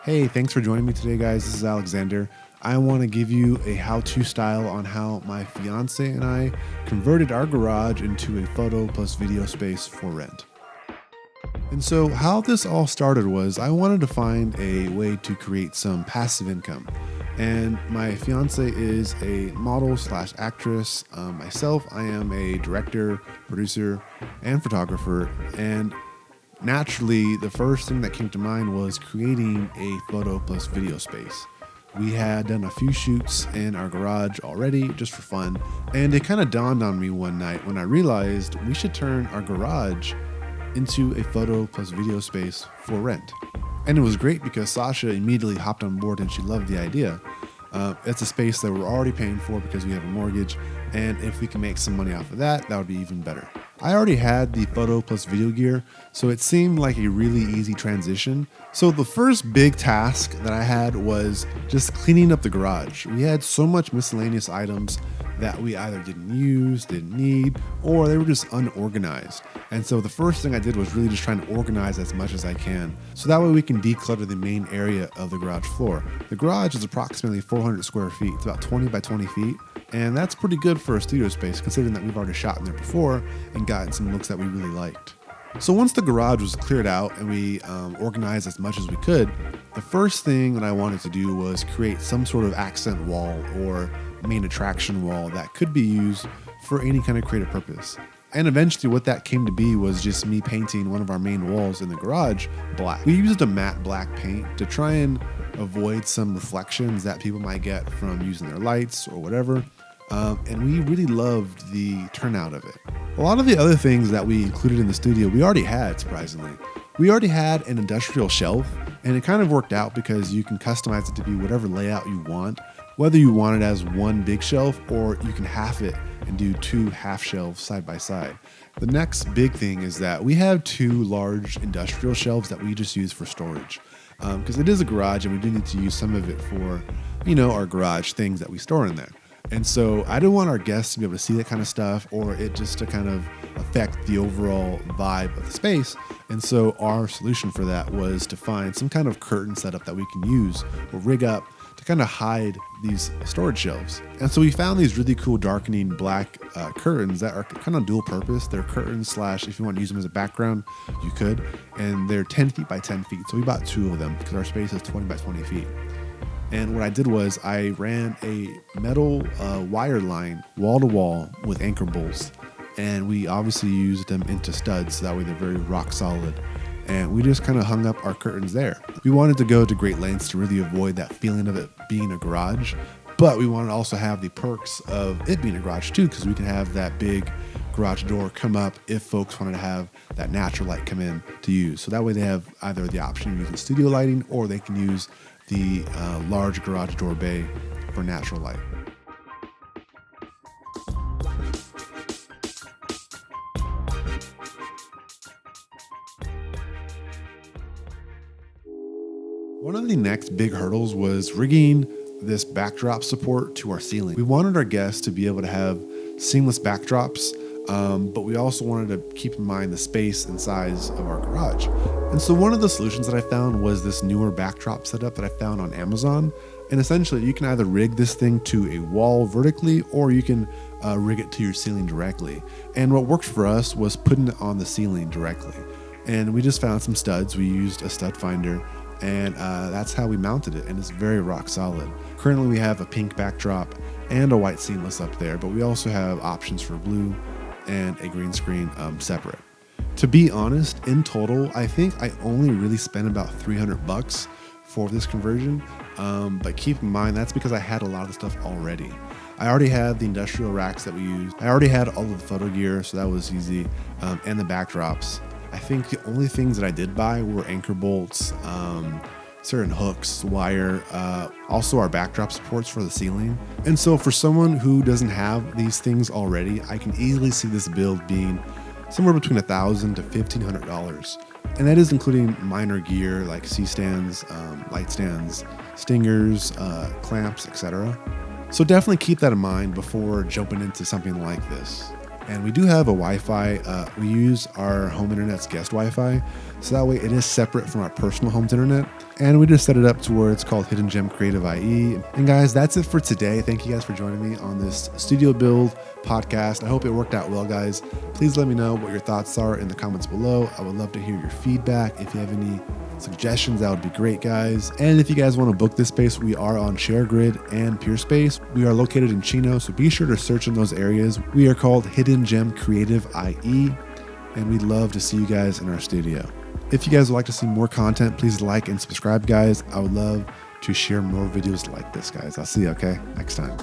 Hey, thanks for joining me today, guys. This is Alexander. I want to give you a how-to style on how my fiance and I converted our garage into a photo plus video space for rent. And so how this all started was I wanted to find a way to create some passive income. And my fiance is a model slash actress. Myself, I am a director, producer, and photographer. And naturally, the first thing that came to mind was creating a photo plus video space. We had done a few shoots in our garage already just for fun, and it kind of dawned on me one night when I realized we should turn our garage into a photo plus video space for rent. And it was great because Sasha immediately hopped on board and she loved the idea. It's a space that we're already paying for because we have a mortgage, and if we can make some money off of that, that would be even better. I already had the photo plus video gear, so it seemed like a really easy transition. So the first big task that I had was just cleaning up the garage. We had so much miscellaneous items that we either didn't use, didn't need, or they were just unorganized. And so the first thing I did was really just trying to organize as much as I can, so that way we can declutter the main area of the garage floor. The garage is approximately 400 square feet. It's about 20 by 20 feet. And that's pretty good for a studio space, considering that we've already shot in there before and gotten some looks that we really liked. So once the garage was cleared out and we organized as much as we could, the first thing that I wanted to do was create some sort of accent wall or main attraction wall that could be used for any kind of creative purpose. And eventually what that came to be was just me painting one of our main walls in the garage black. We used a matte black paint to try and avoid some reflections that people might get from using their lights or whatever. And we really loved the turnout of it. A lot of the other things that we included in the studio, we already had, surprisingly. We already had an industrial shelf, and it kind of worked out because you can customize it to be whatever layout you want, whether you want it as one big shelf or you can half it and do two half shelves side by side. The next big thing is that we have two large industrial shelves that we just use for storage. Because it is a garage and we do need to use some of it for, our garage things that we store in there. And so I didn't want our guests to be able to see that kind of stuff or it just to kind of affect the overall vibe of the space. And so our solution for that was to find some kind of curtain setup that we can use or rig up to kind of hide these storage shelves. And so we found these really cool darkening black curtains that are kind of dual purpose. They're curtains slash, if you want to use them as a background, you could. And they're 10 feet by 10 feet. So we bought two of them because our space is 20 by 20 feet. And what I did was I ran a metal wire line wall to wall with anchor bolts. And we obviously used them into studs, so that way they're very rock solid. And we just kind of hung up our curtains there. We wanted to go to great lengths to really avoid that feeling of it being a garage, but we wanted to also have the perks of it being a garage too, because we can have that big garage door come up if folks wanted to have that natural light come in to use. So that way they have either the option of using studio lighting or they can use the large garage door bay for natural light. One of the next big hurdles was rigging this backdrop support to our ceiling. We wanted our guests to be able to have seamless backdrops, but we also wanted to keep in mind the space and size of our garage. And so one of the solutions that I found was this Neewer backdrop setup that I found on Amazon. And essentially you can either rig this thing to a wall vertically or you can rig it to your ceiling directly. And what worked for us was putting it on the ceiling directly. And we just found some studs. We used a stud finder and that's how we mounted it, and it's very rock solid. Currently we have a pink backdrop and a white seamless up there, but we also have options for blue and a green screen separate. To be honest, in total, I think I only really spent about $300 for this conversion, but keep in mind that's because I had a lot of the stuff already. I already had the industrial racks that we used. I already had all of the photo gear, so that was easy, and the backdrops. I think the only things that I did buy were anchor bolts, certain hooks, wire, also our backdrop supports for the ceiling. And so for someone who doesn't have these things already, I can easily see this build being somewhere between $1,000 to $1,500. And that is including minor gear like C-Stands, light stands, stingers, clamps, etc. So definitely keep that in mind before jumping into something like this. And we do have a Wi-Fi. We use our home internet's guest Wi-Fi, so that way it is separate from our personal home's internet. And we just set it up to where it's called Hidden Gem Creative IE. And guys, that's it for today. Thank you guys for joining me on this studio build podcast. I hope it worked out well, guys. Please let me know what your thoughts are in the comments below. I would love to hear your feedback. If you have any suggestions, that would be great, guys. And if you guys want to book this space, we are on Sharegrid and Peerspace. We are located in Chino, so be sure to search in those areas. We are called Hidden Gem Creative IE, and we'd love to see you guys in our studio. If you guys would like to see more content, please like and subscribe, guys. I would love to share more videos like this, guys. I'll see you, okay, next time.